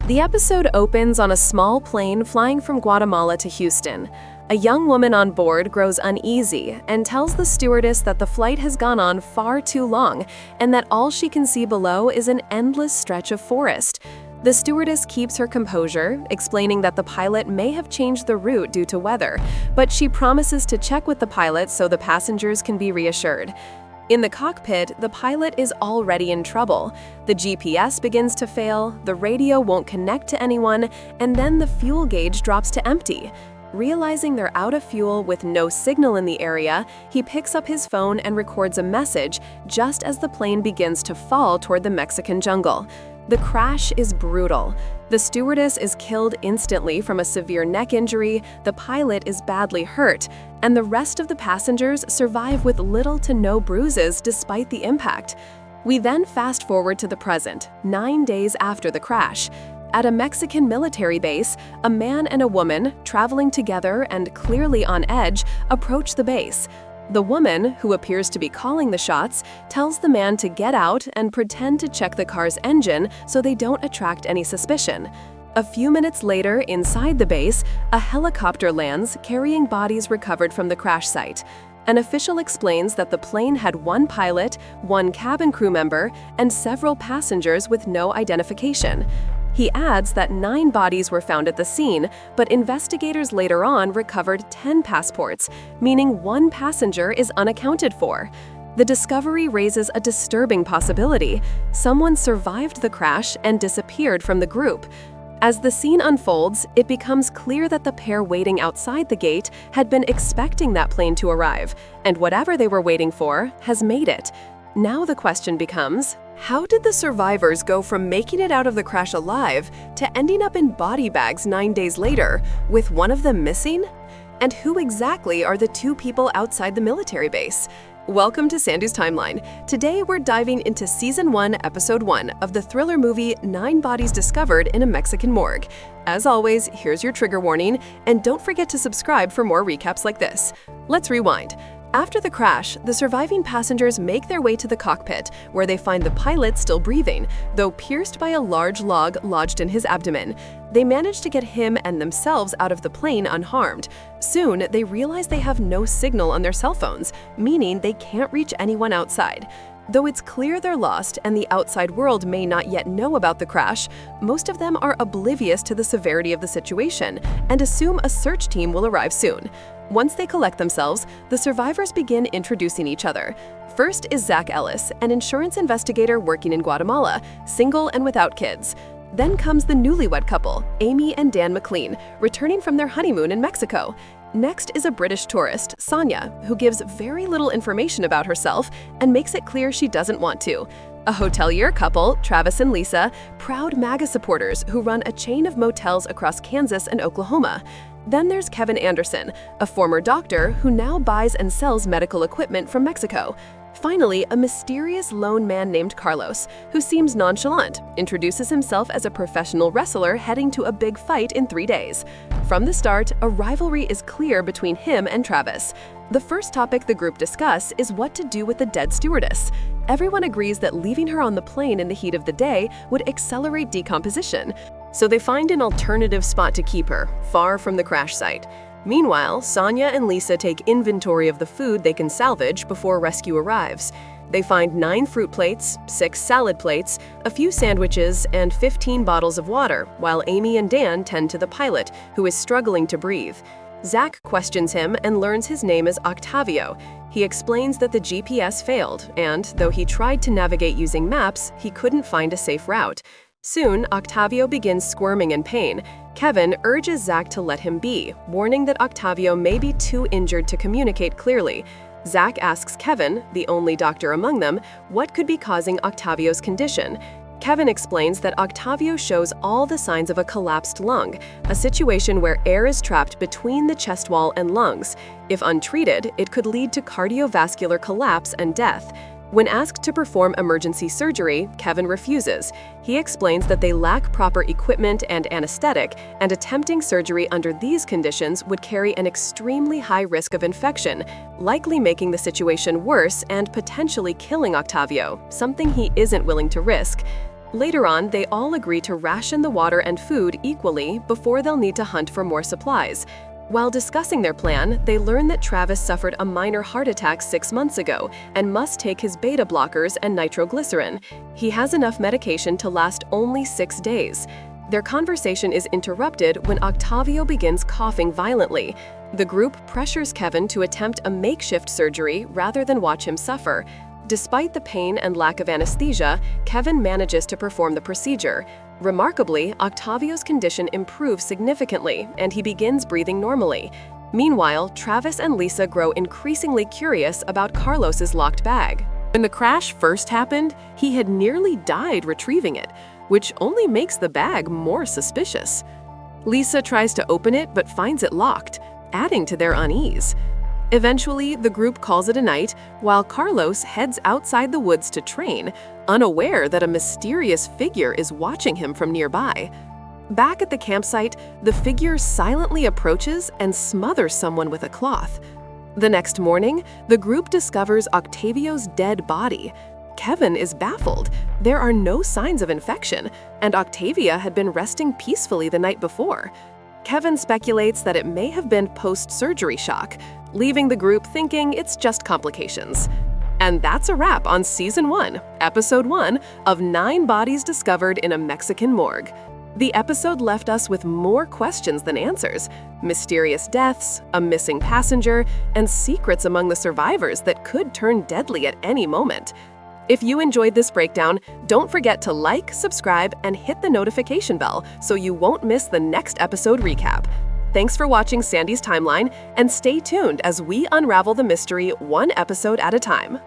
The episode opens on a small plane flying from Guatemala to Houston. A young woman on board grows uneasy and tells the stewardess that the flight has gone on far too long and that all she can see below is an endless stretch of forest. The stewardess keeps her composure, explaining that the pilot may have changed the route due to weather, but she promises to check with the pilot so the passengers can be reassured. In the cockpit, the pilot is already in trouble. The GPS begins to fail, the radio won't connect to anyone, and then the fuel gauge drops to empty. Realizing they're out of fuel with no signal in the area, he picks up his phone and records a message just as the plane begins to fall toward the Mexican jungle. The crash is brutal. The stewardess is killed instantly from a severe neck injury, the pilot is badly hurt, and the rest of the passengers survive with little to no bruises despite the impact. We then fast forward to the present, 9 days after the crash. At a Mexican military base, a man and a woman, traveling together and clearly on edge, approach the base. The woman, who appears to be calling the shots, tells the man to get out and pretend to check the car's engine so they don't attract any suspicion. A few minutes later, inside the base, a helicopter lands carrying bodies recovered from the crash site. An official explains that the plane had one pilot, one cabin crew member, and several passengers with no identification. He adds that 9 bodies were found at the scene, but investigators later on recovered 10 passports, meaning 1 passenger is unaccounted for. The discovery raises a disturbing possibility. Someone survived the crash and disappeared from the group. As the scene unfolds, it becomes clear that the pair waiting outside the gate had been expecting that plane to arrive, and whatever they were waiting for has made it. Now the question becomes, how did the survivors go from making it out of the crash alive to ending up in body bags 9 days later, with one of them missing? And who exactly are the 2 people outside the military base? Welcome to Sandy's Timeline. Today we're diving into Season 1, Episode 1 of the thriller movie 9 Bodies Discovered in a Mexican Morgue. As always, here's your trigger warning, and don't forget to subscribe for more recaps like this. Let's rewind. After the crash, the surviving passengers make their way to the cockpit, where they find the pilot still breathing, though pierced by a large log lodged in his abdomen. They manage to get him and themselves out of the plane unharmed. Soon, they realize they have no signal on their cell phones, meaning they can't reach anyone outside. Though it's clear they're lost and the outside world may not yet know about the crash, most of them are oblivious to the severity of the situation and assume a search team will arrive soon. Once they collect themselves, the survivors begin introducing each other. First is Zach Ellis, an insurance investigator working in Guatemala, single and without kids. Then comes the newlywed couple, Amy and Dan McLean, returning from their honeymoon in Mexico. Next is a British tourist, Sonia, who gives very little information about herself and makes it clear she doesn't want to. A hotelier couple, Travis and Lisa, proud MAGA supporters who run a chain of motels across Kansas and Oklahoma. Then there's Kevin Anderson, a former doctor who now buys and sells medical equipment from Mexico. Finally, a mysterious lone man named Carlos, who seems nonchalant, introduces himself as a professional wrestler heading to a big fight in 3 days. From the start, a rivalry is clear between him and Travis. The first topic the group discuss is what to do with the dead stewardess. Everyone agrees that leaving her on the plane in the heat of the day would accelerate decomposition, so they find an alternative spot to keep her, far from the crash site. Meanwhile, Sonia and Lisa take inventory of the food they can salvage before rescue arrives. They find 9 fruit plates, 6 salad plates, a few sandwiches, and 15 bottles of water, while Amy and Dan tend to the pilot, who is struggling to breathe. Zach questions him and learns his name is Octavio. He explains that the GPS failed, and though he tried to navigate using maps, he couldn't find a safe route. Soon, Octavio begins squirming in pain. Kevin urges Zach to let him be, warning that Octavio may be too injured to communicate clearly. Zach asks Kevin, the only doctor among them, what could be causing Octavio's condition. Kevin explains that Octavio shows all the signs of a collapsed lung, a situation where air is trapped between the chest wall and lungs. If untreated, it could lead to cardiovascular collapse and death. When asked to perform emergency surgery, Kevin refuses. He explains that they lack proper equipment and anesthetic, and attempting surgery under these conditions would carry an extremely high risk of infection, likely making the situation worse and potentially killing Octavio, something he isn't willing to risk. Later on, they all agree to ration the water and food equally before they'll need to hunt for more supplies. While discussing their plan, they learn that Travis suffered a minor heart attack 6 months ago and must take his beta blockers and nitroglycerin. He has enough medication to last only 6 days. Their conversation is interrupted when Octavio begins coughing violently. The group pressures Kevin to attempt a makeshift surgery rather than watch him suffer. Despite the pain and lack of anesthesia, Kevin manages to perform the procedure. Remarkably, Octavio's condition improves significantly, and he begins breathing normally. Meanwhile, Travis and Lisa grow increasingly curious about Carlos's locked bag. When the crash first happened, he had nearly died retrieving it, which only makes the bag more suspicious. Lisa tries to open it but finds it locked, adding to their unease. Eventually, the group calls it a night, while Carlos heads outside the woods to train, unaware that a mysterious figure is watching him from nearby. Back at the campsite, the figure silently approaches and smothers someone with a cloth. The next morning, the group discovers Octavio's dead body. Kevin is baffled. There are no signs of infection, and Octavia had been resting peacefully the night before. Kevin speculates that it may have been post-surgery shock, leaving the group thinking it's just complications. And that's a wrap on Season 1, Episode 1 of 9 Bodies Discovered in a Mexican Morgue. The episode left us with more questions than answers: mysterious deaths, a missing passenger, and secrets among the survivors that could turn deadly at any moment. If you enjoyed this breakdown, don't forget to like, subscribe, and hit the notification bell so you won't miss the next episode recap. Thanks for watching Sandy's Timeline, and stay tuned as we unravel the mystery one episode at a time.